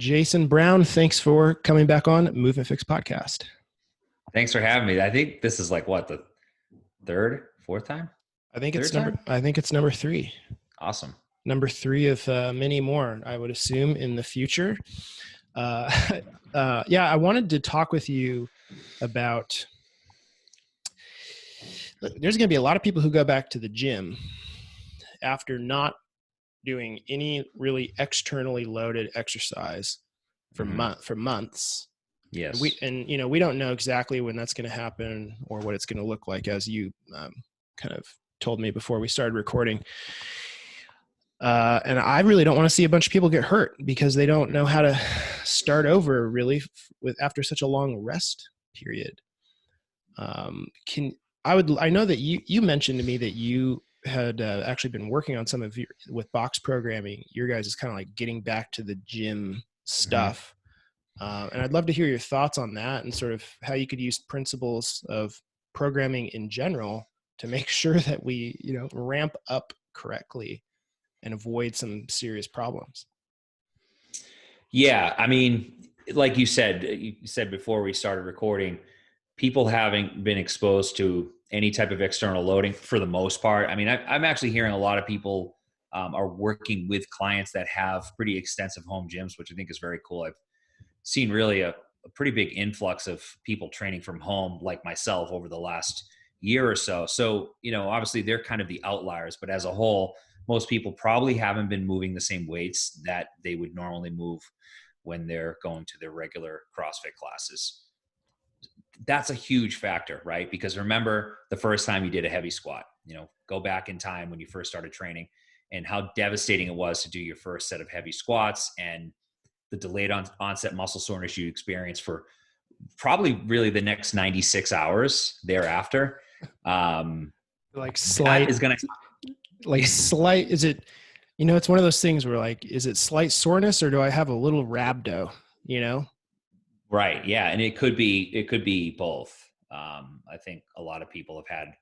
Jason Brown, thanks for coming back on Movement Fix podcast. Thanks for having me. I think this is like what, the fourth time? I think Third it's time? number 3. Awesome. Number 3 of many more, I would assume, in the future. Yeah, I wanted to talk with you about. There's going to be a lot of people who go back to the gym after not doing any really externally loaded exercise for months. Yes. We don't know exactly when that's going to happen or what it's going to look like, as you kind of told me before we started recording. And I really don't want to see a bunch of people get hurt because they don't know how to start over really after such a long rest period. I know that you mentioned to me that you had actually been working on some of with box programming. Your guys is kind of like getting back to the gym stuff. And I'd love to hear your thoughts on that and sort of how you could use principles of programming in general to make sure that we, ramp up correctly and avoid some serious problems. Yeah. I mean, like you said before we started recording, people having been exposed to any type of external loading for the most part. I mean, I'm actually hearing a lot of people are working with clients that have pretty extensive home gyms, which I think is very cool. I've seen really a pretty big influx of people training from home like myself over the last year or so. So, obviously they're kind of the outliers, but as a whole, most people probably haven't been moving the same weights that they would normally move when they're going to their regular CrossFit classes. That's a huge factor, right? Because remember the first time you did a heavy squat, go back in time when you first started training and how devastating it was to do your first set of heavy squats and the delayed onset muscle soreness you experience for probably really the next 96 hours thereafter. Slight is going to slight. Is it, it's one of those things where like, is it slight soreness or do I have a little rhabdo, Right. Yeah. And it could be both. I think a lot of people have had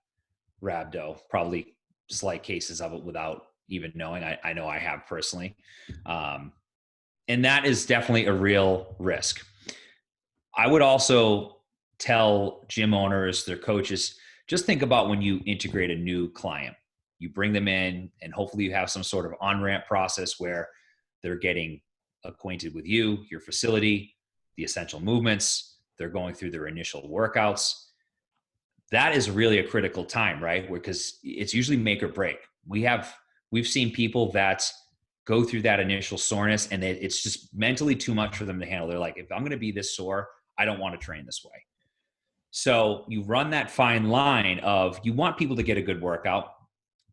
rhabdo, probably slight cases of it without even knowing. I know I have personally. And that is definitely a real risk. I would also tell gym owners, their coaches, just think about when you integrate a new client. You bring them in and hopefully you have some sort of on-ramp process where they're getting acquainted with you, your facility, the essential movements. They're going through their initial workouts. That is really a critical time, right? Because it's usually make or break. We've seen people that go through that initial soreness and it's just mentally too much for them to handle. They're like, if I'm going to be this sore, I don't want to train this way. So you run that fine line of, you want people to get a good workout,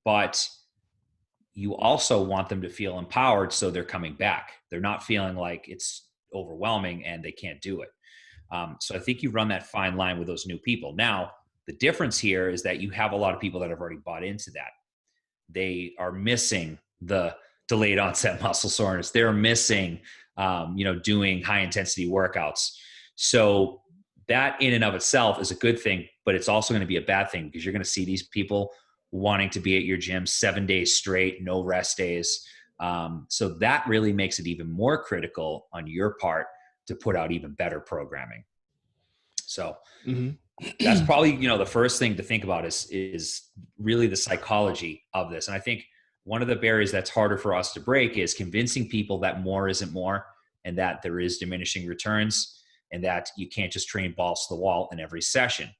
but you also want them to feel empowered so they're coming back. They're not feeling like it's overwhelming and they can't do it. So I think you run that fine line with those new people. Now, the difference here is that you have a lot of people that have already bought into that. They are missing the delayed onset muscle soreness. They're missing, doing high intensity workouts. So that in and of itself is a good thing, but it's also going to be a bad thing because you're going to see these people wanting to be at your gym 7 days straight, no rest days. So that really makes it even more critical on your part to put out even better programming. So that's probably, the first thing to think about is really the psychology of this. And I think one of the barriers that's harder for us to break is convincing people that more isn't more and that there is diminishing returns and that you can't just train balls to the wall in every session.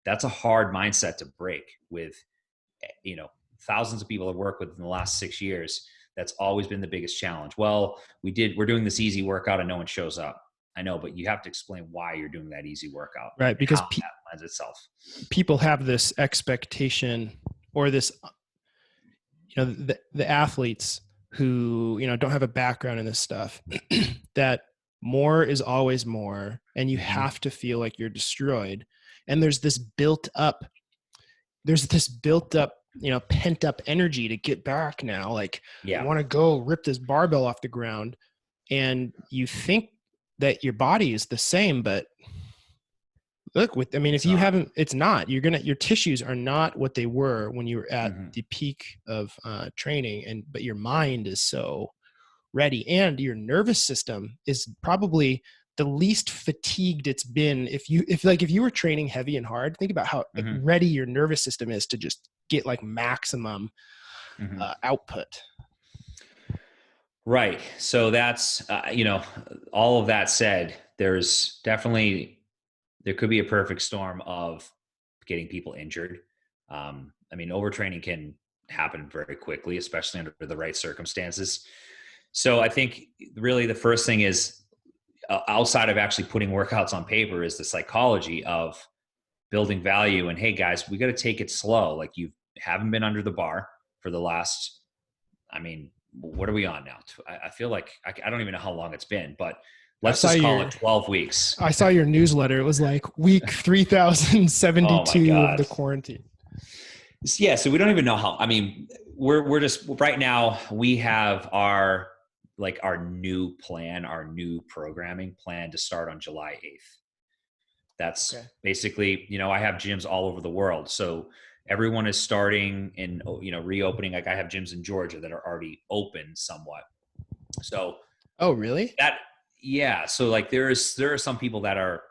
That's a hard mindset to break with, thousands of people I've worked with in the last 6 years. That's always been the biggest challenge. Well, we're doing this easy workout and no one shows up. I know, but you have to explain why you're doing that easy workout. Right. Because that lends itself. People have this expectation or this, the athletes who, don't have a background in this stuff, that more is always more and you have to feel like you're destroyed. And there's this built up, pent up energy to get back now. Like, I want to go rip this barbell off the ground. And you think that your body is the same, but look, if you haven't, it's not. Your tissues are not what they were when you were at the peak of training, but your mind is so ready, and your nervous system is probably the least fatigued it's been. If you were training heavy and hard, think about how Mm-hmm. ready your nervous system is to just get like maximum Mm-hmm. output. Right. So that's, all of that said, there could be a perfect storm of getting people injured. I mean, overtraining can happen very quickly, especially under the right circumstances. So I think really the first thing is, outside of actually putting workouts on paper, is the psychology of building value. And hey, guys, we got to take it slow. Like, you haven't been under the bar for the last, I mean, what are we on now? I feel like I don't even know how long it's been, but let's just call it 12 weeks. I saw your newsletter. It was like week Oh my 3072 of God. the quarantine. Yeah. So we don't even know how, I mean, we're just right now, we have our new plan, our new programming plan to start on July 8th. That's Okay. basically, I have gyms all over the world. So everyone is starting and, reopening. Like, I have gyms in Georgia that are already open somewhat. So, oh, really? Yeah. So like there are some people that are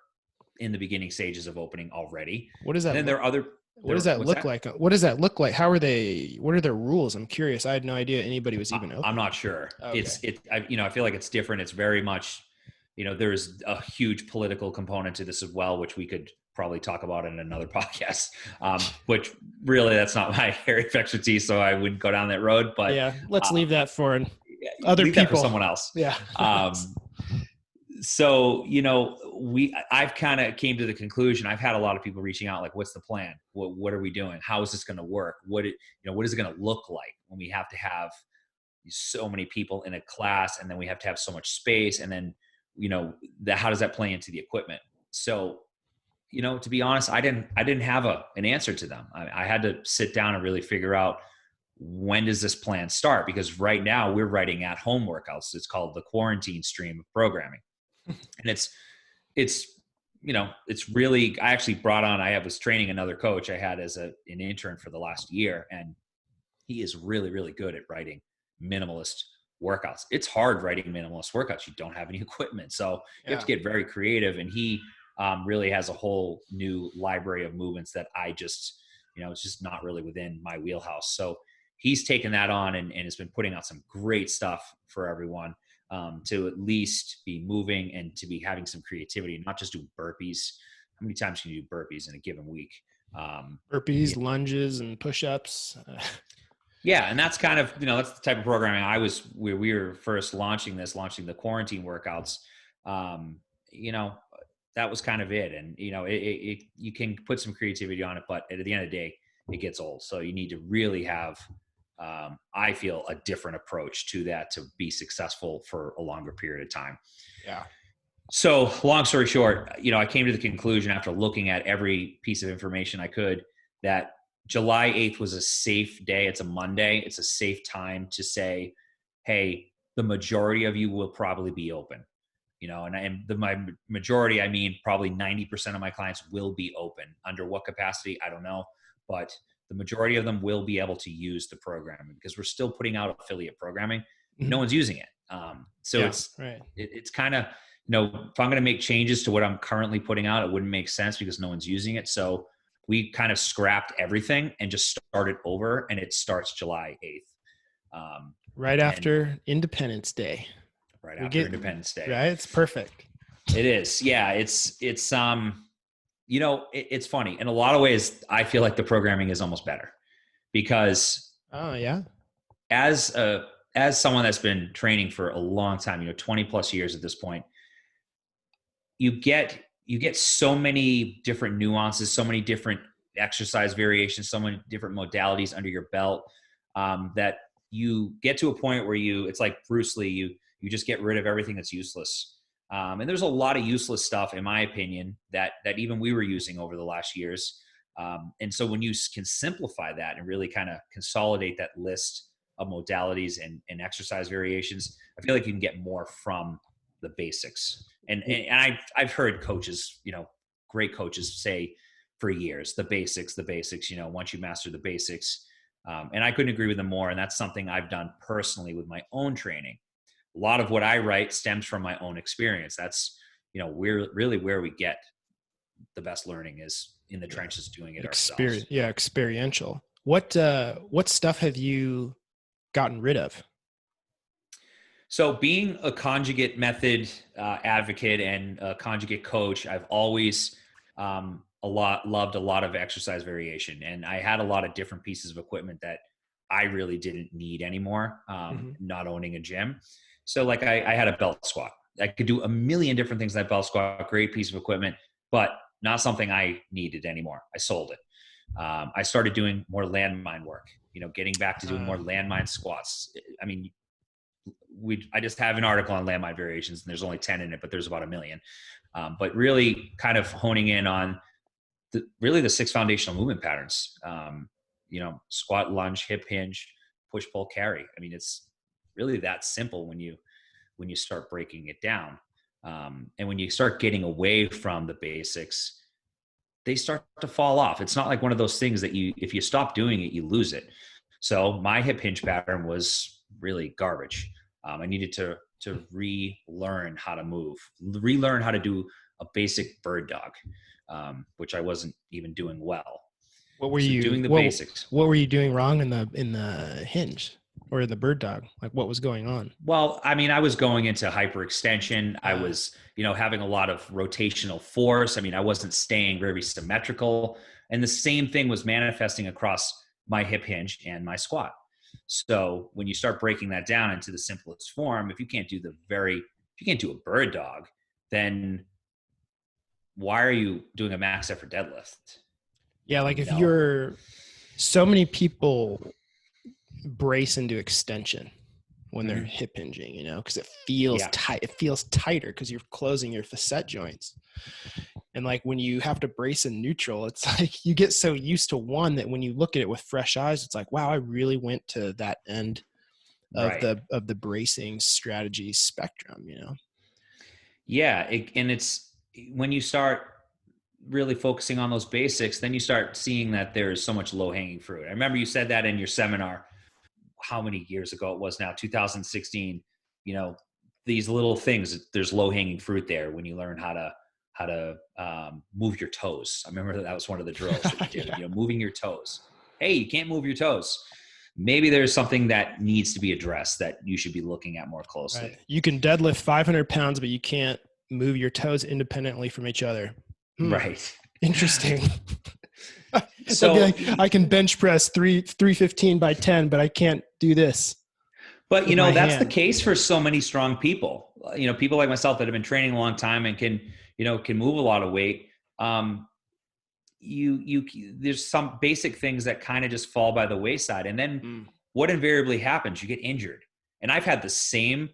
in the beginning stages of opening already. What does that And then there are other, what does that look like? What does that look like? How are they, what are their rules? I'm curious. I had no idea anybody was even open. I'm not sure. Okay. I feel like it's different. It's very much, there's a huge political component to this as well, which we could probably talk about in another podcast. Which really, that's not my area of expertise, so I wouldn't go down that road. But yeah, let's leave that for other people. That for someone else. Yeah. So, I've kind of came to the conclusion. I've had a lot of people reaching out, like, what's the plan? What are we doing? How is this going to work? What is it going to look like when we have to have so many people in a class, and then we have to have so much space, and then, how does that play into the equipment? So, to be honest, I didn't have an answer to them. I had to sit down and really figure out, when does this plan start? Because right now we're writing at home workouts. It's called the quarantine stream of programming. And it's really, I actually was training another coach I had as an intern for the last year. And he is really, really good at writing minimalist workouts. It's hard writing minimalist workouts. You don't have any equipment. So you have to get very creative. And he really has a whole new library of movements that I just, it's just not really within my wheelhouse. So he's taken that on and has been putting out some great stuff for everyone. To at least be moving and to be having some creativity, not just do burpees. How many times can you do burpees in a given week? Burpees, lunges, and push-ups. Yeah. And that's kind of, that's the type of programming we were first launching the quarantine workouts. That was kind of it. And, you can put some creativity on it, but at the end of the day, it gets old. So you need to really have, I feel, a different approach to that to be successful for a longer period of time. Yeah. So long story short, I came to the conclusion after looking at every piece of information I could that July 8th was a safe day. It's a Monday. It's a safe time to say, hey, the majority of you will probably be open, my majority, I mean, probably 90% of my clients will be open. Under what capacity? I don't know, but the majority of them will be able to use the programming because we're still putting out affiliate programming. Mm-hmm. No one's using it. It's kind of, if I'm going to make changes to what I'm currently putting out, it wouldn't make sense because no one's using it. So we kind of scrapped everything and just started over, and it starts July 8th. Right after Independence Day. Right after Independence Day. Right. It's perfect. It is. Yeah. It's funny. In a lot of ways, I feel like the programming is almost better because as someone that's been training for a long time, 20 plus years at this point, you get so many different nuances, so many different exercise variations, so many different modalities under your belt, that you get to a point where it's like Bruce Lee, you just get rid of everything that's useless. And there's a lot of useless stuff, in my opinion, that even we were using over the last years. And so when you can simplify that and really kind of consolidate that list of modalities and exercise variations, I feel like you can get more from the basics. And I've heard coaches, great coaches say for years, the basics, once you master the basics. And I couldn't agree with them more. And that's something I've done personally with my own training. a lot of what I write stems from my own experience. That's, we're really where we get the best learning is in the trenches doing it ourselves. Experiential. What stuff have you gotten rid of? So being a conjugate method advocate and a conjugate coach, I've always loved a lot of exercise variation. And I had a lot of different pieces of equipment that I really didn't need anymore, not owning a gym. So like I had a belt squat. I could do a million different things in that belt squat, great piece of equipment, but not something I needed anymore. I sold it. I started doing more landmine work, getting back to doing more landmine squats. I mean, I just have an article on landmine variations and there's only 10 in it, but there's about a million. But really kind of honing in on the 6 foundational movement patterns, squat, lunge, hip hinge, push, pull, carry. I mean, it's really that simple when you start breaking it down. And when you start getting away from the basics, they start to fall off. It's not like one of those things that if you stop doing it, you lose it. So my hip hinge pattern was really garbage. I needed to relearn how to move, relearn how to do a basic bird dog, which I wasn't even doing well. What were you doing the basics? What were you doing wrong in the hinge or in the bird dog? Like what was going on? Well, I mean, I was going into hyperextension. I was, having a lot of rotational force. I mean, I wasn't staying very symmetrical. And the same thing was manifesting across my hip hinge and my squat. So when you start breaking that down into the simplest form, if you can't do a bird dog, then why are you doing a max effort deadlift? Yeah. Like so many people brace into extension when they're hip hinging, because it feels tight. It feels tighter because you're closing your facet joints. And like when you have to brace in neutral, it's like you get so used to one that when you look at it with fresh eyes, it's like, wow, I really went to that end of the bracing strategy spectrum, Yeah. And it's when you start really focusing on those basics, then you start seeing that there's so much low hanging fruit. I remember you said that in your seminar, how many years ago it was now, 2016, these little things, there's low hanging fruit there when you learn how to move your toes. I remember that was one of the drills that you did, moving your toes. Hey, you can't move your toes. Maybe there's something that needs to be addressed that you should be looking at more closely. Right. You can deadlift 500 pounds, but you can't move your toes independently from each other. Right. Interesting. So like, I can bench press 315 by 10, but I can't do this. But that's the case for so many strong people. People like myself that have been training a long time and can move a lot of weight. There's some basic things that kind of just fall by the wayside. And then what invariably happens? You get injured. And I've had the same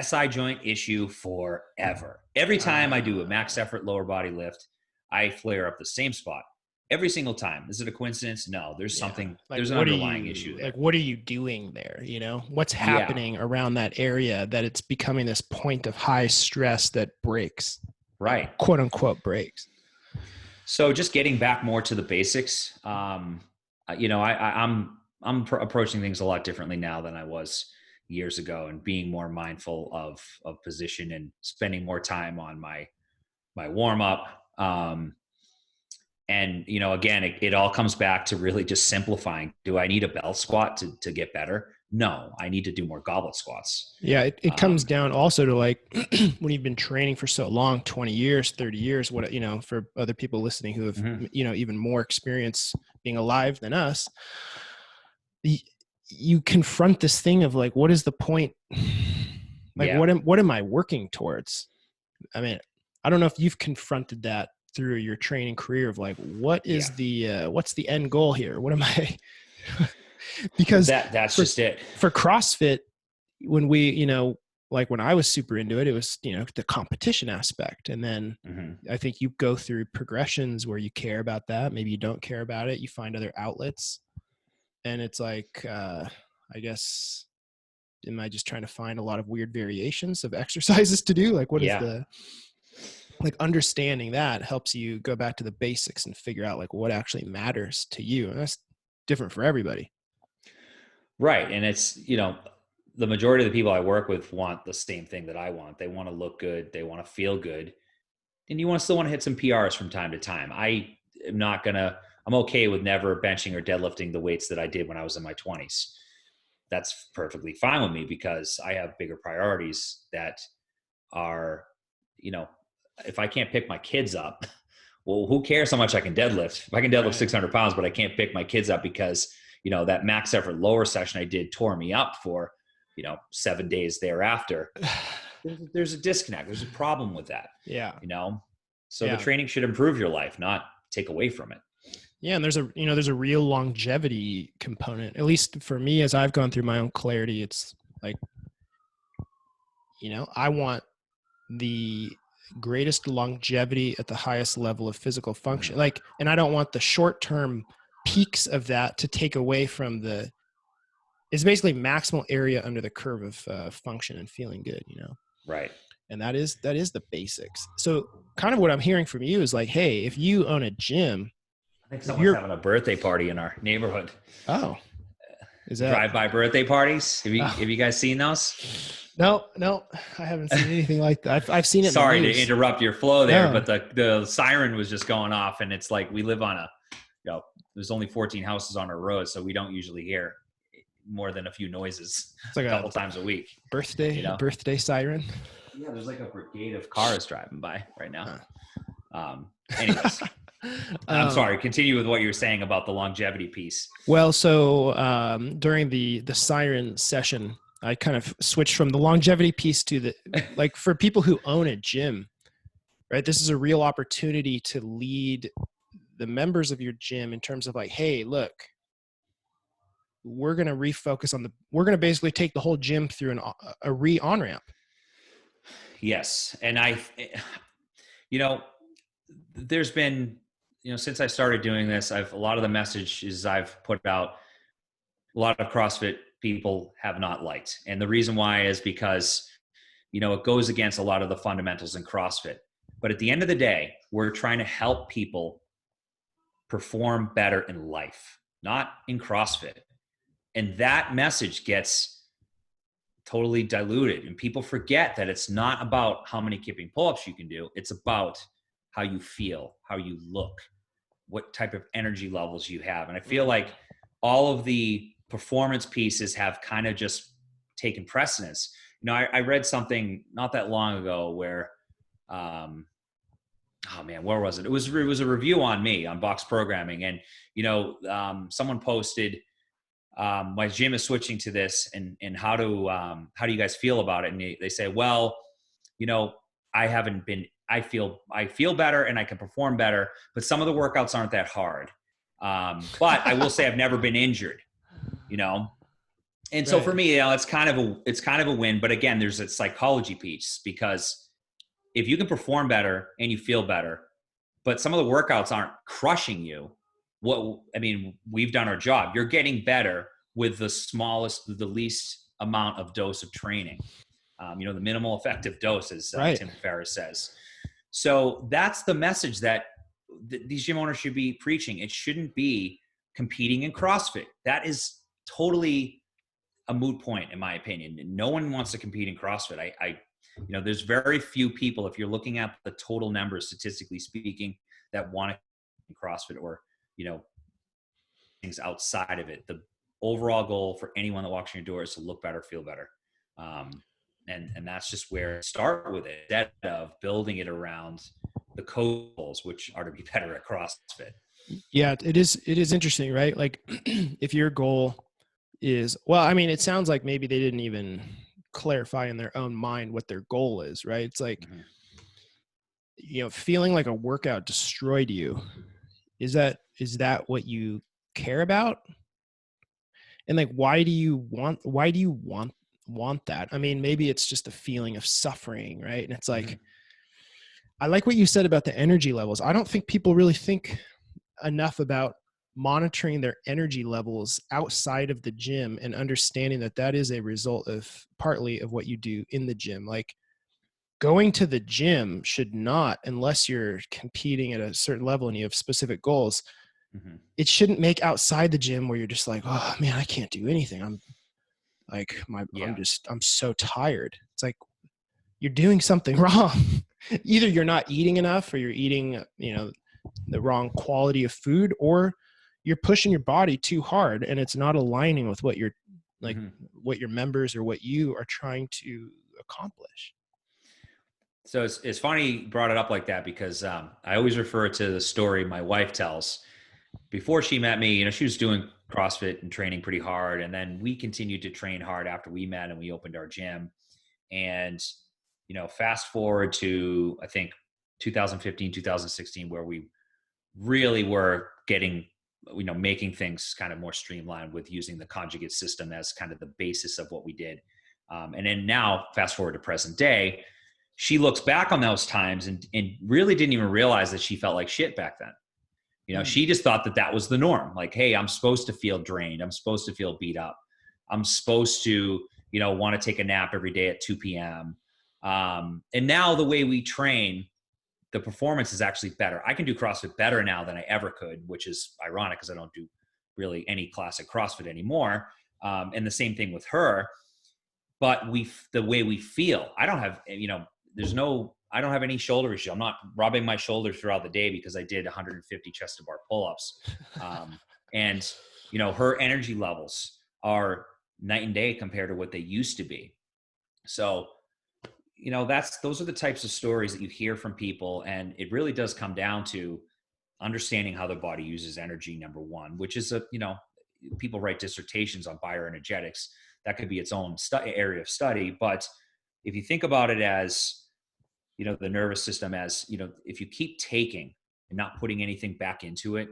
SI joint issue forever. Every time I do a max effort lower body lift, I flare up the same spot. Every single time. Is it a coincidence? No, there's something, there's an underlying issue there. Like, what are you doing there? What's happening around that area that it's becoming this point of high stress that breaks, right? Quote unquote breaks. So just getting back more to the basics, I'm approaching things a lot differently now than I was years ago, and being more mindful of position and spending more time on my warm up. And, again, it all comes back to really just simplifying. Do I need a belt squat to get better? No, I need to do more goblet squats. Yeah. It comes down also to like, when you've been training for so long, 20 years, 30 years, for other people listening who have, even more experience being alive than us, you confront this thing of like, what is the point? Like, what am I working towards? I mean, I don't know if you've confronted that through your training career of like, what is what's the end goal here? What am I, because that's just it for CrossFit. When we, like when I was super into it, it was, the competition aspect. And then I think you go through progressions where you care about that. Maybe you don't care about it. You find other outlets, and it's like, I guess, am I just trying to find a lot of weird variations of exercises to do? Like, what is like understanding that helps you go back to the basics and figure out like what actually matters to you. And that's different for everybody. Right. And it's, the majority of the people I work with want the same thing that I want. They want to look good. They want to feel good. And you still want to hit some PRs from time to time. I'm okay with never benching or deadlifting the weights that I did when I was in my 20s. That's perfectly fine with me because I have bigger priorities that are, if I can't pick my kids up, well, who cares how much I can deadlift? If I can deadlift 600 pounds, but I can't pick my kids up because, that max effort lower session I did tore me up for, 7 days thereafter. There's a disconnect. There's a problem with that. Yeah. So the training should improve your life, not take away from it. Yeah. And there's a real longevity component, at least for me, as I've gone through my own clarity. It's like, I want the greatest longevity at the highest level of physical function. And I don't want the short-term peaks of that to take away from it's basically maximal area under the curve of function and feeling good, Right. And that is the basics. So kind of what I'm hearing from you is like, hey, if you own a gym, I think someone's having a birthday party in our neighborhood. Oh, is that drive-by birthday parties? Have you guys seen those? No, I haven't seen anything like that. I've seen it. Sorry to interrupt your flow there, but the siren was just going off, and it's like we live on there's only 14 houses on our road, so we don't usually hear more than a few noises. It's like a couple times a week. Birthday siren. Yeah, there's like a brigade of cars driving by right now. Anyways, I'm sorry. Continue with what you were saying about the longevity piece. Well, so during the siren session, I kind of switched from the longevity piece to like for people who own a gym, right? This is a real opportunity to lead the members of your gym in terms of like, hey, look, we're going to refocus we're going to basically take the whole gym through a on-ramp. Yes. And there's been, since I started doing this, a lot of the messages I've put out, a lot of CrossFit people have not liked. And the reason why is because, it goes against a lot of the fundamentals in CrossFit. But at the end of the day, we're trying to help people perform better in life, not in CrossFit. And that message gets totally diluted. And people forget that it's not about how many kipping pull-ups you can do. It's about how you feel, how you look, what type of energy levels you have. And I feel like all of the performance pieces have kind of just taken precedence. I read something not that long ago where, where was it? It was a review on me on box programming. And, someone posted, my gym is switching to this and how do you guys feel about it? And they say, well, I feel better and I can perform better, but some of the workouts aren't that hard. But I will say I've never been injured, And so for me, it's kind of a win, but again, there's a psychology piece because if you can perform better and you feel better, but some of the workouts aren't crushing you, we've done our job. You're getting better with the least amount of dose of training. The minimal effective dose, as Tim Ferriss says. So that's the message that these gym owners should be preaching. It shouldn't be competing in CrossFit. That is totally a moot point, in my opinion. No one wants to compete in CrossFit. There's very few people, if you're looking at the total numbers, statistically speaking, that want to in CrossFit or, things outside of it. The overall goal for anyone that walks in your door is to look better, feel better. And that's just where start with it, instead of building it around the goals, which are to be better at CrossFit. Yeah, it is interesting, right? Like if your goal is, it sounds like maybe they didn't even clarify in their own mind what their goal is, right? It's like, feeling like a workout destroyed you. Is that what you care about? And like, why do you want that? Maybe it's just a feeling of suffering, right? And it's like, I like what you said about the energy levels. I don't think people really think enough about monitoring their energy levels outside of the gym and understanding that is a result of partly of what you do in the gym. Like going to the gym should not, unless you're competing at a certain level and you have specific goals, it shouldn't make outside the gym where you're just like, oh man, I can't do anything. Like Yeah. I'm so tired. It's like, you're doing something wrong. Either you're not eating enough, or you're eating, the wrong quality of food, or you're pushing your body too hard and it's not aligning with what you're like, Mm-hmm. what your members or what you are trying to accomplish. So it's funny you brought it up like that, because I always refer to the story my wife tells. Before she met me, she was doing CrossFit and training pretty hard. And then we continued to train hard after we met and we opened our gym. And, fast forward to, I think, 2015, 2016, where we really were getting, making things kind of more streamlined with using the Conjugate system as kind of the basis of what we did. And then now, fast forward to present day, she looks back on those times and really didn't even realize that she felt like shit back then. She just thought that that was the norm. Like, hey, I'm supposed to feel drained. I'm supposed to feel beat up. I'm supposed to, want to take a nap every day at 2 p.m. And now the way we train, the performance is actually better. I can do CrossFit better now than I ever could, which is ironic because I don't do really any classic CrossFit anymore. And the same thing with her. But the way we feel, I don't have, I don't have any shoulder issue. I'm not rubbing my shoulders throughout the day because I did 150 chest to bar pull-ups. And, her energy levels are night and day compared to what they used to be. So, those are the types of stories that you hear from people. And it really does come down to understanding how the body uses energy, number one, which is people write dissertations on bioenergetics. That could be its own area of study. But if you think about it as, the nervous system as, if you keep taking and not putting anything back into it,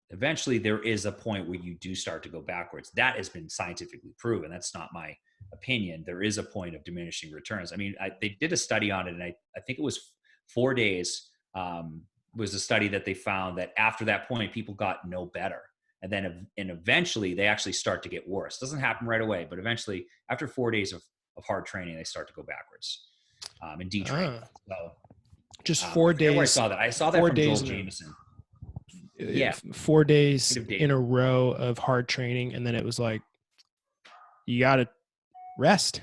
eventually there is a point where you do start to go backwards. That has been scientifically proven. That's not my opinion. There is a point of diminishing returns. I mean, they did a study on it, and I think it was 4 days, was a study that they found that after that point, people got no better. And eventually they actually start to get worse. It doesn't happen right away, but eventually after 4 days of hard training, they start to go backwards and detrain. So Just I 4 days. forget where I saw that. I saw that from Joel Jameson. Yeah. 4 days in a row of hard training. And then it was like, you got to rest.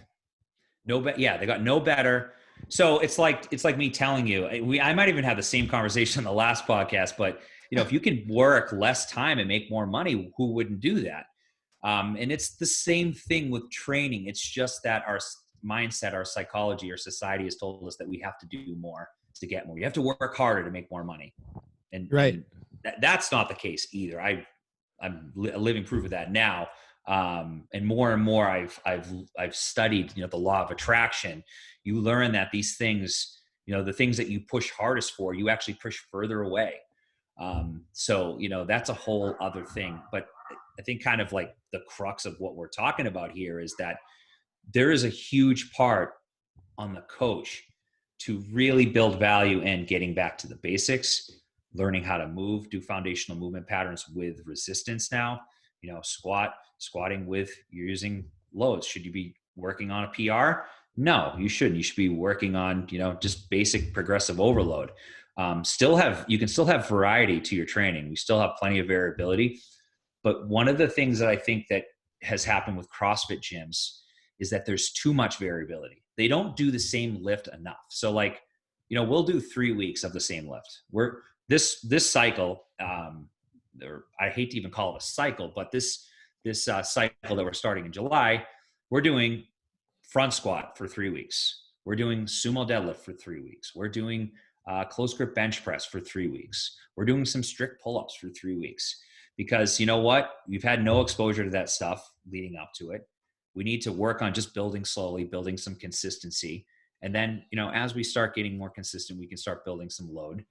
Yeah, they got no better. So it's like me telling you, I might even have the same conversation on the last podcast, but if you can work less time and make more money, who wouldn't do that? And it's the same thing with training. It's just that our mindset, our psychology, our society has told us that we have to do more to get more. You have to work harder to make more money. And, right. And that's not the case either. I'm a living proof of that now. And more I've studied, the law of attraction. You learn that these things, the things that you push hardest for, you actually push further away. So, that's a whole other thing. But I think kind of like the crux of what we're talking about here is that there is a huge part on the coach to really build value in getting back to the basics, learning how to move, do foundational movement patterns with resistance now, squatting with, you're using loads. Should you be working on a PR? No, you shouldn't. You should be working on, just basic progressive overload. You can still have variety to your training. We still have plenty of variability. But one of the things that I think that has happened with CrossFit gyms is that there's too much variability. They don't do the same lift enough. So we'll do 3 weeks of the same lift. This cycle, or I hate to even call it a cycle, but this cycle that we're starting in July, we're doing front squat for 3 weeks. We're doing sumo deadlift for 3 weeks. We're doing close grip bench press for 3 weeks. We're doing some strict pull-ups for 3 weeks. Because you know what? We've had no exposure to that stuff leading up to it. We need to work on just building slowly, building some consistency. And then, as we start getting more consistent, we can start building some load.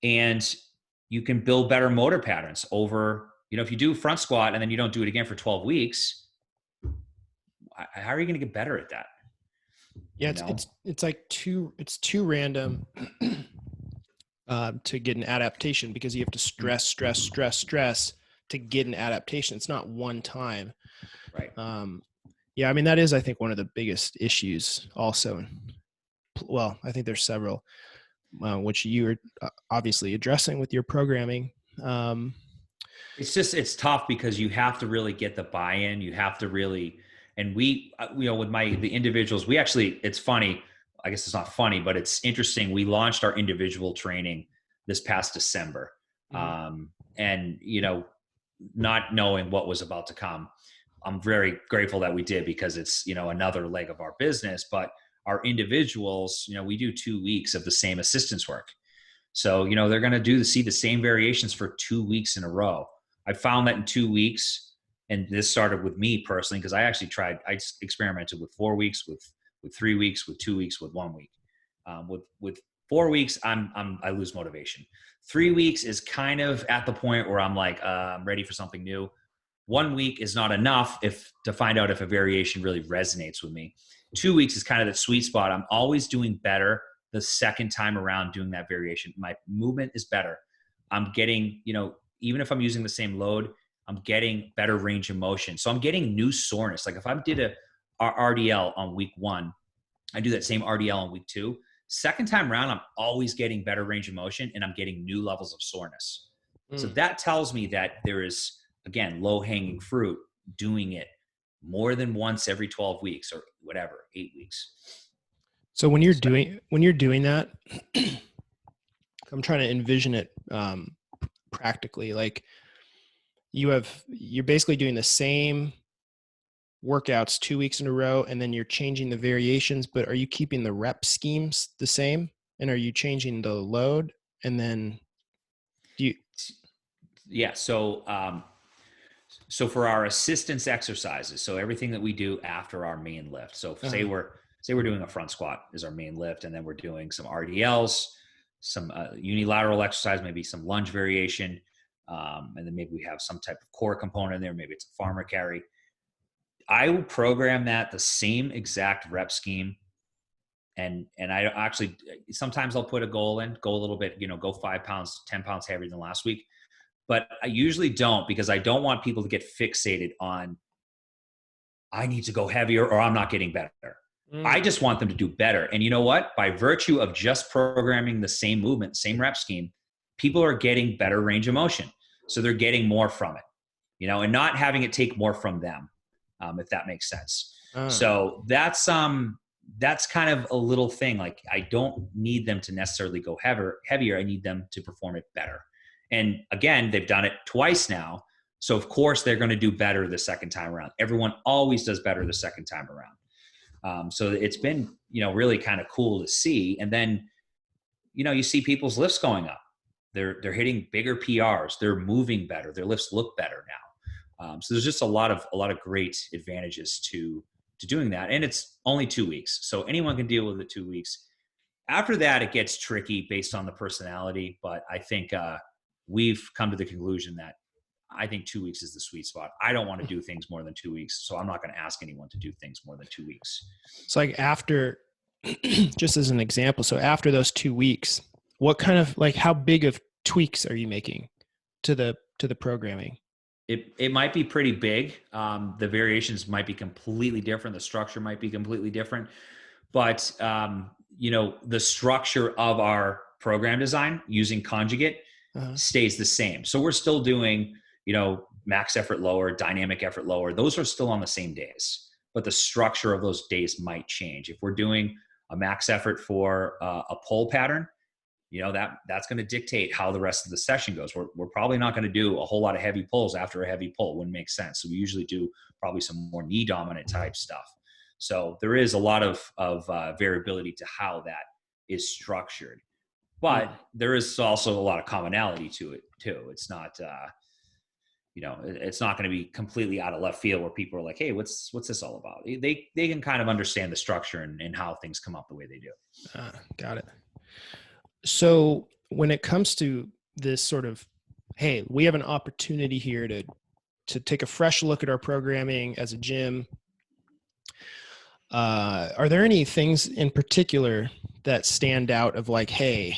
And you can build better motor patterns over, if you do front squat and then you don't do it again for 12 weeks, how are you going to get better at that? Yeah, it's like too random to get an adaptation, because you have to stress to get an adaptation. It's not one time. Right. Yeah, I mean, that is, I think, one of the biggest issues also. Well, I think there's several, which you are obviously addressing with your programming. It's tough because you have to really get the buy-in. You have to really, And we, with the individuals, we actually, it's funny, I guess it's not funny, but it's interesting. We launched our individual training this past December. And, not knowing what was about to come, I'm very grateful that we did, because it's, another leg of our business. But our individuals, we do 2 weeks of the same assistance work. So, they're going to see the same variations for 2 weeks in a row. I found that in 2 weeks, and this started with me personally, because I experimented with 4 weeks, with 3 weeks, with 2 weeks, with 1 week. With 4 weeks, I lose motivation. 3 weeks is kind of at the point where I'm like, I'm ready for something new. 1 week is not enough to find out if a variation really resonates with me. 2 weeks is kind of the sweet spot. I'm always doing better the second time around doing that variation. My movement is better. I'm getting, even if I'm using the same load, I'm getting better range of motion. So I'm getting new soreness. Like if I did a RDL on week 1, I do that same RDL on week 2. Second time around, I'm always getting better range of motion, and I'm getting new levels of soreness. So that tells me that there is, again, low-hanging fruit doing it more than once every 12 weeks or whatever, 8 weeks. So when you're doing that, I'm trying to envision it practically. Like you're basically doing the same workouts 2 weeks in a row, and then you're changing the variations, but are you keeping the rep schemes the same? And are you changing the load? And then Yeah. So for our assistance exercises, so everything that we do after our main lift. So say we're doing a front squat is our main lift, and then we're doing some RDLs, some unilateral exercise, maybe some lunge variation, and then maybe we have some type of core component in there. Maybe it's a farmer carry. I will program that the same exact rep scheme. And I actually, sometimes I'll put a goal a little bit, go 5 pounds, 10 pounds heavier than last week. But I usually don't, because I don't want people to get fixated on, I need to go heavier or I'm not getting better. I just want them to do better. And you know what? By virtue of just programming the same movement, same rep scheme, people are getting better range of motion. So they're getting more from it, and not having it take more from them, if that makes sense. So that's kind of a little thing. Like I don't need them to necessarily go heavier. I need them to perform it better. And again, they've done it twice now. So of course they're going to do better the second time around. Everyone always does better the second time around. So it's been, really kind of cool to see. And then, you see people's lifts going up. They're hitting bigger PRs. They're moving better. Their lifts look better now. So there's just a lot of great advantages to doing that. And it's only 2 weeks. So anyone can deal with it 2 weeks. After that, it gets tricky based on the personality. But I think we've come to the conclusion that I think 2 weeks is the sweet spot. I don't want to do things more than 2 weeks. So I'm not going to ask anyone to do things more than 2 weeks. So like after, just as an example, so after those 2 weeks, what kind of, like, how big of tweaks are you making to the programming? It might be pretty big. The variations might be completely different. The structure might be completely different. But, the structure of our program design using Conjugate stays the same. So we're still doing, max effort lower, dynamic effort lower. Those are still on the same days. But the structure of those days might change. If we're doing a max effort for a pull pattern, that's going to dictate how the rest of the session goes. We're probably not going to do a whole lot of heavy pulls after a heavy pull. It wouldn't make sense. So we usually do probably some more knee dominant type stuff. So there is a lot of variability to how that is structured, but there is also a lot of commonality to it too. It's not, it's not going to be completely out of left field where people are like, hey, what's this all about? They can kind of understand the structure and how things come up the way they do. Got it. So when it comes to this sort of, hey, we have an opportunity here to take a fresh look at our programming as a gym. Are there any things in particular that stand out of like, hey,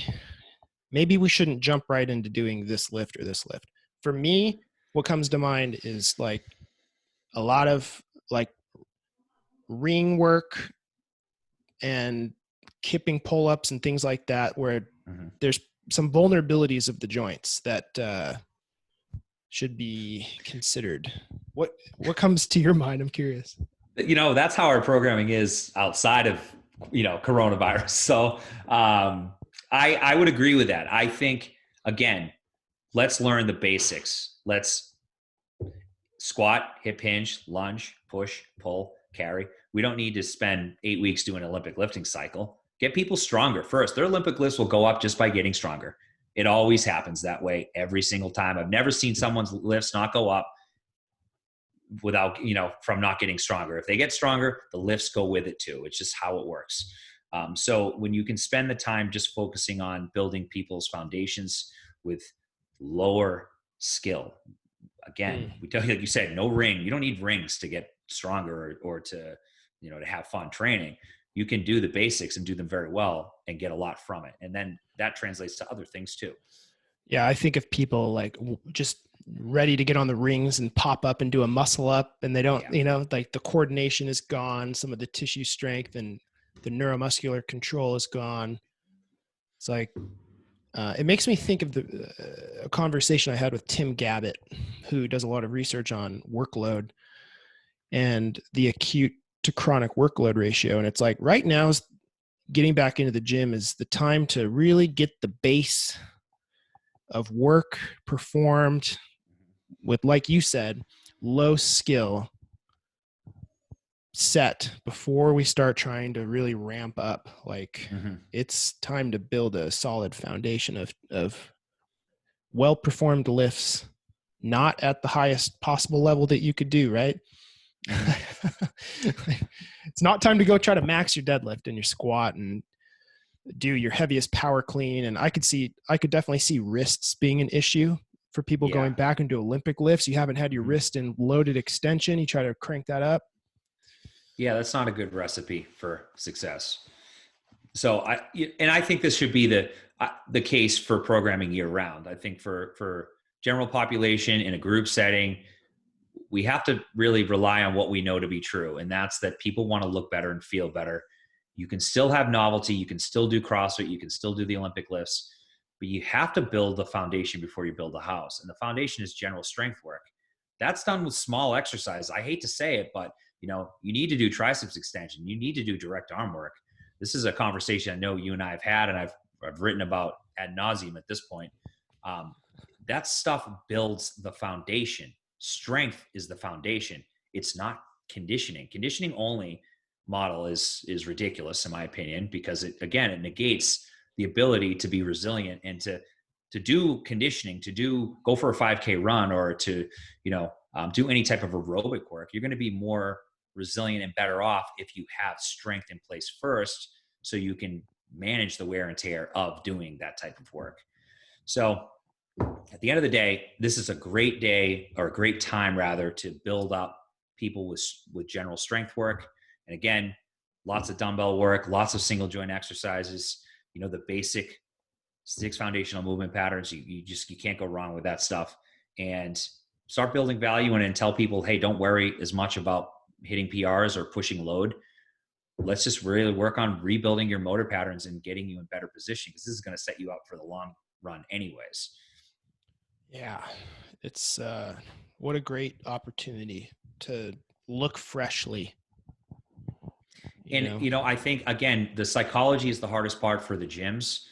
maybe we shouldn't jump right into doing this lift or this lift? For me, what comes to mind is like a lot of like ring work and kipping pull-ups and things like that, where there's some vulnerabilities of the joints that should be considered. What comes to your mind? I'm curious. That's how our programming is outside of, coronavirus. So I would agree with that. I think, again, let's learn the basics. Let's squat, hip hinge, lunge, push, pull, carry. We don't need to spend 8 weeks doing an Olympic lifting cycle. Get people stronger first. Their Olympic lifts will go up just by getting stronger. It always happens that way every single time. I've never seen someone's lifts not go up without, from not getting stronger. If they get stronger, the lifts go with it too. It's just how it works. So when you can spend the time just focusing on building people's foundations with lower skill, again, we tell you, like you said, no ring. You don't need rings to get stronger or to, to have fun training. You can do the basics and do them very well and get a lot from it. And then that translates to other things too. Yeah. I think if people like just ready to get on the rings and pop up and do a muscle up and they don't, like the coordination is gone, some of the tissue strength and the neuromuscular control is gone. It's like, it makes me think of a conversation I had with Tim Gabbett, who does a lot of research on workload and the acute to chronic workload ratio. And it's like right now is getting back into the gym is the time to really get the base of work performed with, like you said, low skill set before we start trying to really ramp up. Like it's time to build a solid foundation of well-performed lifts, not at the highest possible level that you could do, right? It's not time to go try to max your deadlift and your squat and do your heaviest power clean. And I could definitely see wrists being an issue for people going back into Olympic lifts. You haven't had your wrist in loaded extension. You try to crank that up. Yeah, that's not a good recipe for success. So I think this should be the case for programming year round. I think for general population in a group setting, we have to really rely on what we know to be true. And that's that people want to look better and feel better. You can still have novelty. You can still do CrossFit. You can still do the Olympic lifts, but you have to build the foundation before you build a house. And the foundation is general strength work. That's done with small exercise. I hate to say it, but you need to do triceps extension. You need to do direct arm work. This is a conversation I know you and I have had, and I've written about ad nauseum at this point. That stuff builds the foundation. Strength is the foundation. It's not conditioning. Conditioning only model is ridiculous in my opinion, because it negates the ability to be resilient and to do conditioning, to go for a 5K run or to, do any type of aerobic work. You're going to be more resilient and better off if you have strength in place first, so you can manage the wear and tear of doing that type of work. So at the end of the day, this is a great day, or a great time rather, to build up people with general strength work. And again, lots of dumbbell work, lots of single joint exercises, the basic 6 foundational movement patterns. You can't go wrong with that stuff. And start building value and tell people, hey, don't worry as much about hitting PRs or pushing load. Let's just really work on rebuilding your motor patterns and getting you in better position, because this is going to set you up for the long run anyways. Yeah, it's what a great opportunity to look freshly. I think, again, the psychology is the hardest part for the gyms,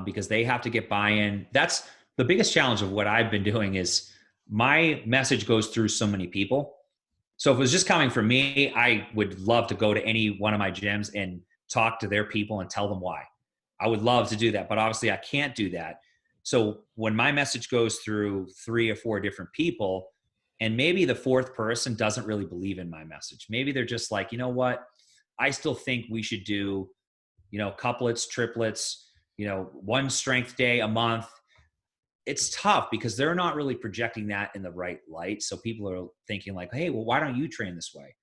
because they have to get buy-in. That's the biggest challenge of what I've been doing, is my message goes through so many people. So if it was just coming from me, I would love to go to any one of my gyms and talk to their people and tell them why. I would love to do that, but obviously I can't do that. So when my message goes through 3 or 4 different people, and maybe the 4th person doesn't really believe in my message, maybe they're just like, you know what, I still think we should do, couplets, triplets, 1 strength day a month. It's tough because they're not really projecting that in the right light. So people are thinking like, hey, well, why don't you train this way?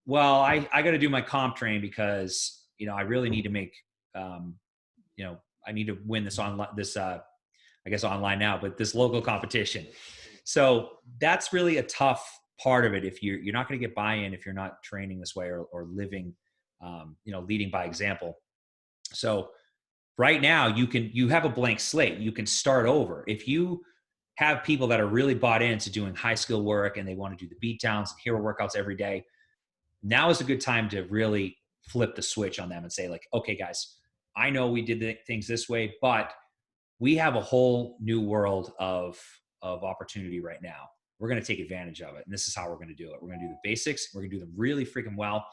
Well, I got to do my comp train because, I really need to make, I need to win this online, I guess online now, but this local competition. So that's really a tough part of it. If you're not going to get buy-in, if you're not training this way or living, leading by example. So right now you have a blank slate. You can start over. If you have people that are really bought into doing high skill work and they want to do the beat downs and hero workouts every day, now is a good time to really flip the switch on them and say like, okay, guys, I know we did things this way, but we have a whole new world of opportunity right now. We're going to take advantage of it. And this is how we're going to do it. We're going to do the basics. We're going to do them really freaking well.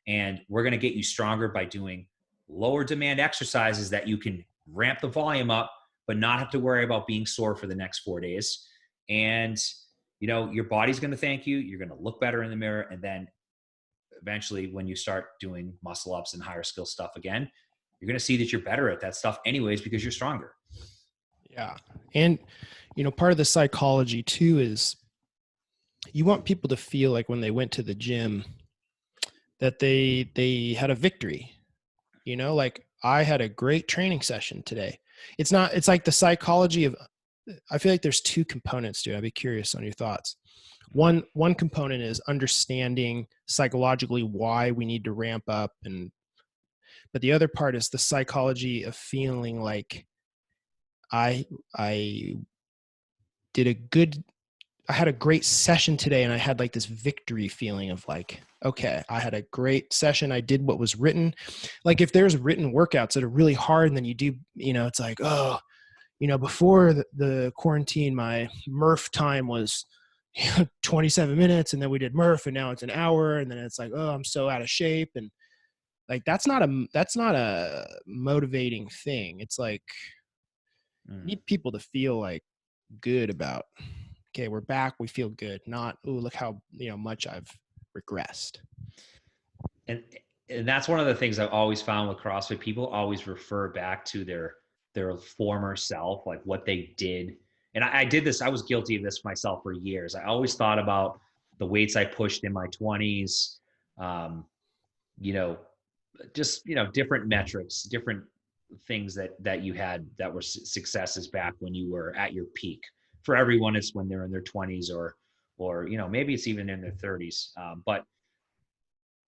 And we're going to get you stronger by doing lower demand exercises that you can ramp the volume up, but not have to worry about being sore for the next 4 days. And, your body's going to thank you. You're going to look better in the mirror. And then eventually when you start doing muscle ups and higher skill stuff again, you're going to see that you're better at that stuff anyways, because you're stronger. Yeah. And, part of the psychology too is you want people to feel like when they went to the gym that they had a victory, like I had a great training session today. It's like the psychology of, I feel like there's two components to it. I'd be curious on your thoughts. One component is understanding psychologically why we need to ramp up, but the other part is the psychology of feeling like I had a great session today, and I had like this victory feeling of like, okay, I had a great session. I did what was written. Like if there's written workouts that are really hard and then you do, it's like, oh, before the quarantine, my Murph time was 27 minutes, and then we did Murph, and now it's an hour, and then it's like, oh, I'm so out of shape. And like, that's not a motivating thing. It's like, you need people to feel like good about, okay, we're back, we feel good, not, oh, look how much I've regressed. And that's one of the things I've always found with CrossFit. People always refer back to their former self, like what they did. And I did this, I was guilty of this myself for years. I always thought about the weights I pushed in my 20s, just, different metrics, different things that you had that were successes back when you were at your peak. For everyone, it's when they're in their 20s or maybe it's even in their 30s. But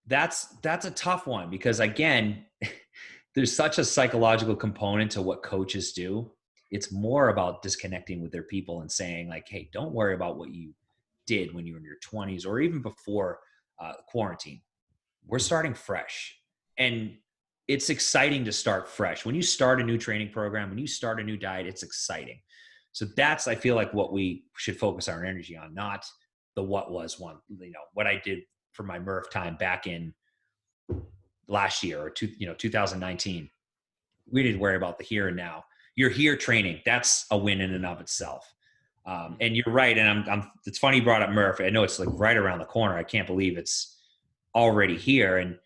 that's a tough one because again, there's such a psychological component to what coaches do. It's more about disconnecting with their people and saying like, hey, don't worry about what you did when you were in your 20s or even before quarantine. We're starting fresh. And it's exciting to start fresh. When you start a new training program, when you start a new diet, it's exciting. So that's, I feel like, what we should focus our energy on, not the what was one, what I did for my Murph time back in last year or 2019. We didn't worry about the here and now. You're here training. That's a win in and of itself. And you're right. And it's funny you brought up Murph. I know it's like right around the corner. I can't believe it's already here. And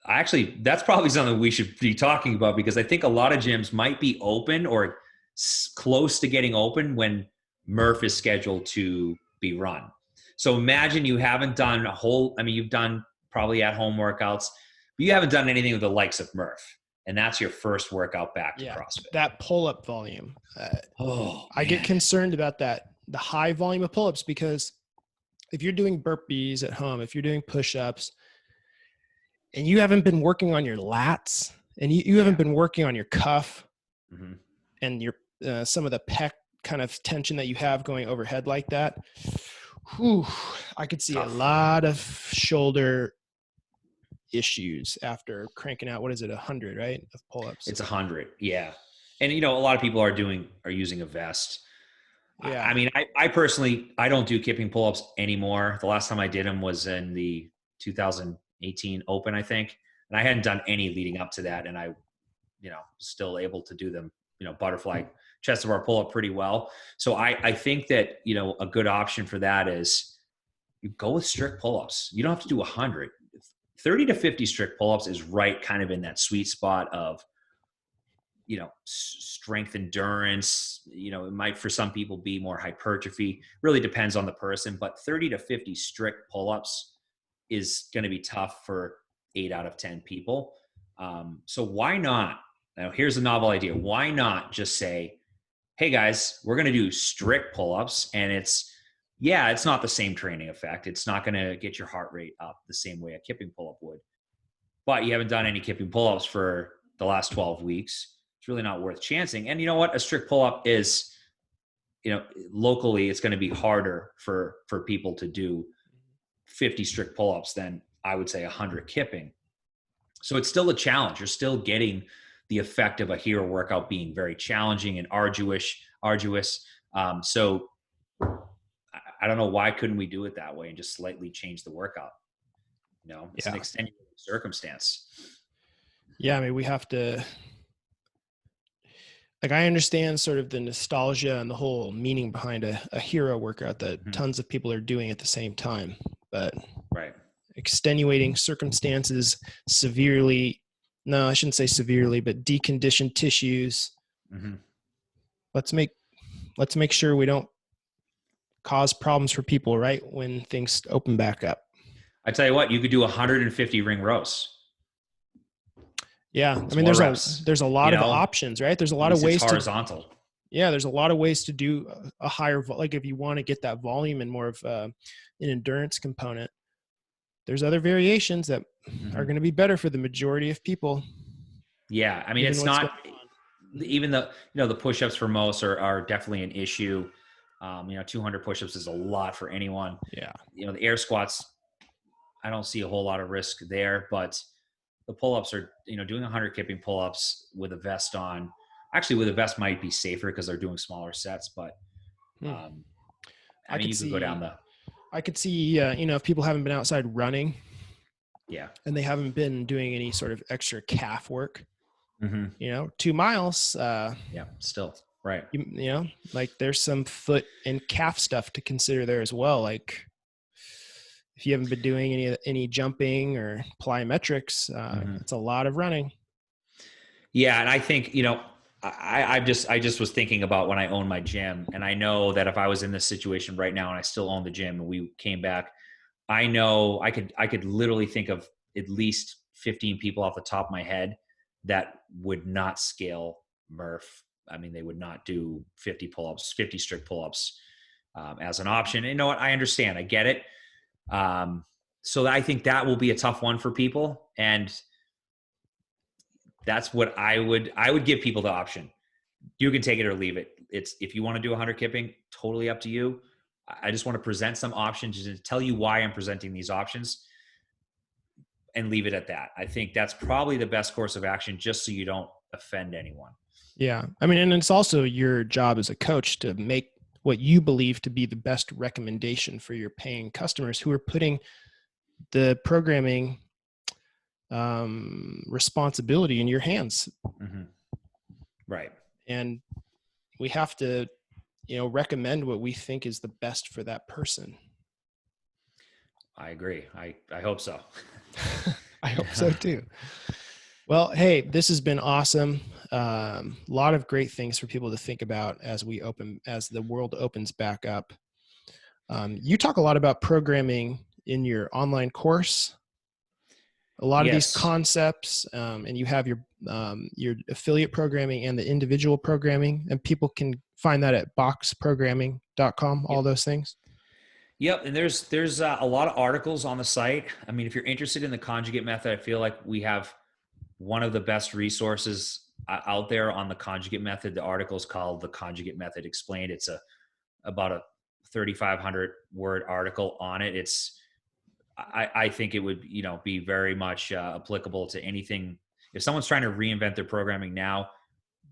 actually, that's probably something we should be talking about because I think a lot of gyms might be open or close to getting open when Murph is scheduled to be run. So imagine you haven't done you've done probably at home workouts, but you haven't done anything with the likes of Murph. And that's your first workout back to CrossFit. That pull-up volume. I get concerned about that, the high volume of pull-ups, because if you're doing burpees at home, if you're doing push-ups, and you haven't been working on your lats, and you haven't been working on your cuff and your some of the pec kind of tension that you have going overhead like that, I could see a lot of shoulder issues after cranking out, what is it, 100, right, of pull-ups? It's 100, yeah. And a lot of people are using a vest. Yeah. I mean, I personally, I don't do kipping pull-ups anymore. The last time I did them was in the 2018 Open, I think. And I hadn't done any leading up to that. And I, still able to do them, butterfly chest to bar pull-up pretty well. So I think that, a good option for that is you go with strict pull-ups. You don't have to do 100. 30 to 50 strict pull-ups is right kind of in that sweet spot of, strength endurance. It might for some people be more hypertrophy, really depends on the person, but 30 to 50 strict pull-ups is going to be tough for 8 out of 10 people. So why not? Now here's a novel idea. Why not just say, hey guys, we're going to do strict pull-ups, and it's not the same training effect. It's not going to get your heart rate up the same way a kipping pull-up would, but you haven't done any kipping pull-ups for the last 12 weeks. It's really not worth chancing. And you know what? A strict pull-up is, locally, it's going to be harder for people to do 50 strict pull-ups than I would say 100 kipping. So it's still a challenge. You're still getting the effect of a hero workout being very challenging and arduous. So I don't know, why couldn't we do it that way and just slightly change the workout? It's an Yeah. extenuating circumstance. Yeah. I mean, we have to, like, I understand sort of the nostalgia and the whole meaning behind a hero workout that tons of people are doing at the same time, but Right. extenuating circumstances, no, I shouldn't say severely, but deconditioned tissues. Let's make sure we don't cause problems for people right when things open back up. I tell you what, you could do 150 ring rows. Yeah. I mean, there's a lot of options, right? There's a lot of ways horizontal. There's a lot of ways to do a higher, like if you want to get that volume and more of an endurance component, there's other variations that are going to be better for the majority of people. Yeah. I mean, it's not even the push-ups for most are definitely an issue. 200 push-ups is a lot for anyone. Yeah. The air squats, I don't see a whole lot of risk there, but the pull-ups are, doing 100 kipping pull-ups with a vest on. Actually, with a vest might be safer because they're doing smaller sets, but I mean, you could go down the. I could see, if people haven't been outside running, yeah, and they haven't been doing any sort of extra calf work, 2 miles. Still right. Like there's some foot and calf stuff to consider there as well. Like if you haven't been doing any jumping or plyometrics, it's a lot of running. Yeah, and I think I just was thinking about when I owned my gym, and I know that if I was in this situation right now and I still own the gym and we came back, I know I could literally think of at least 15 people off the top of my head that would not scale Murph. I mean, they would not do 50 pull-ups, 50 strict pull-ups as an option. And you know what? I understand. I get it. So I think that will be a tough one for people. And that's what I would give people the option. You can take it or leave it. It's, if you want to do 100 kipping, totally up to you. I just want to present some options and tell you why I'm presenting these options and leave it at that. I think that's probably the best course of action, just so you don't offend anyone. Yeah. I mean, and it's also your job as a coach to make what you believe to be the best recommendation for your paying customers who are putting the programming responsibility in your hands. Right. And we have to, recommend what we think is the best for that person. I agree. I hope so. I hope so too. Well, hey, this has been awesome. A lot of great things for people to think about as the world opens back up. You talk a lot about programming in your online course. A lot of these concepts, and you have your affiliate programming and the individual programming, and people can find that at boxprogramming.com, all those things. Yep. And there's a lot of articles on the site. I mean, if you're interested in the conjugate method, I feel like we have one of the best resources out there on the conjugate method. The article is called The Conjugate Method Explained. It's about a 3,500 word article on it. I think it would, be very much applicable to anything. If someone's trying to reinvent their programming now,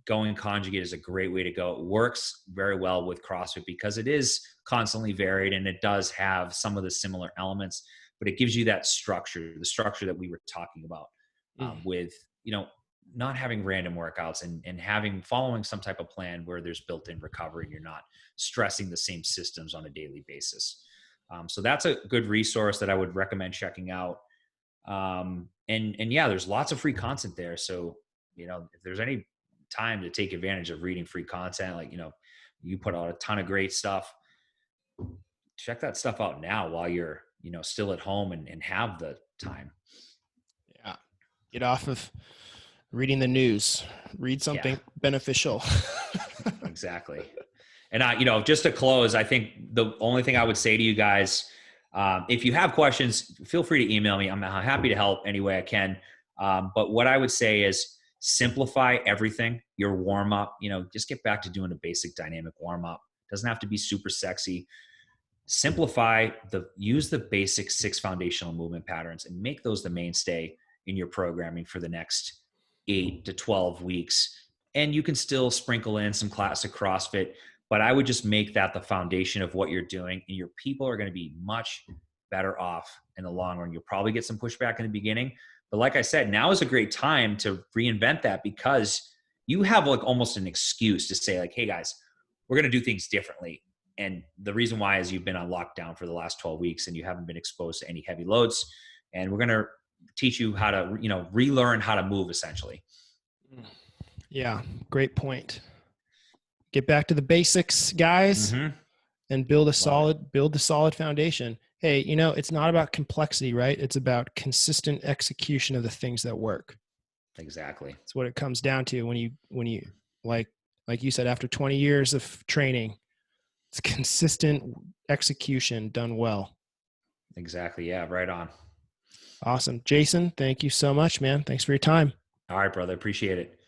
going conjugate is a great way to go. It works very well with CrossFit because it is constantly varied and it does have some of the similar elements, but it gives you that structure, the structure that we were talking about with, not having random workouts and following some type of plan where there's built-in recovery and you're not stressing the same systems on a daily basis. So that's a good resource that I would recommend checking out. And yeah, there's lots of free content there. So, if there's any time to take advantage of reading free content, like, you put out a ton of great stuff, check that stuff out now while you're, still at home and have the time. Yeah. Get off of reading the news, read something beneficial. Exactly. And just to close, I think the only thing I would say to you guys, if you have questions, feel free to email me. I'm happy to help any way I can. But what I would say is simplify everything. Your warm up, just get back to doing a basic dynamic warm up. Doesn't have to be super sexy. use the basic 6 foundational movement patterns and make those the mainstay in your programming for the next 8 to 12 weeks. And you can still sprinkle in some classic CrossFit, but I would just make that the foundation of what you're doing, and your people are going to be much better off in the long run. You'll probably get some pushback in the beginning, but like I said, now is a great time to reinvent that, because you have like almost an excuse to say like, hey guys, we're going to do things differently. And the reason why is you've been on lockdown for the last 12 weeks and you haven't been exposed to any heavy loads. And we're going to teach you how to, relearn how to move essentially. Yeah. Great point. Get back to the basics, guys, and build a solid foundation. Hey, it's not about complexity, right? It's about consistent execution of the things that work. Exactly. That's what it comes down to when you like you said, after 20 years of training, it's consistent execution done well. Exactly. Yeah. Right on. Awesome. Jason, thank you so much, man. Thanks for your time. All right, brother. Appreciate it.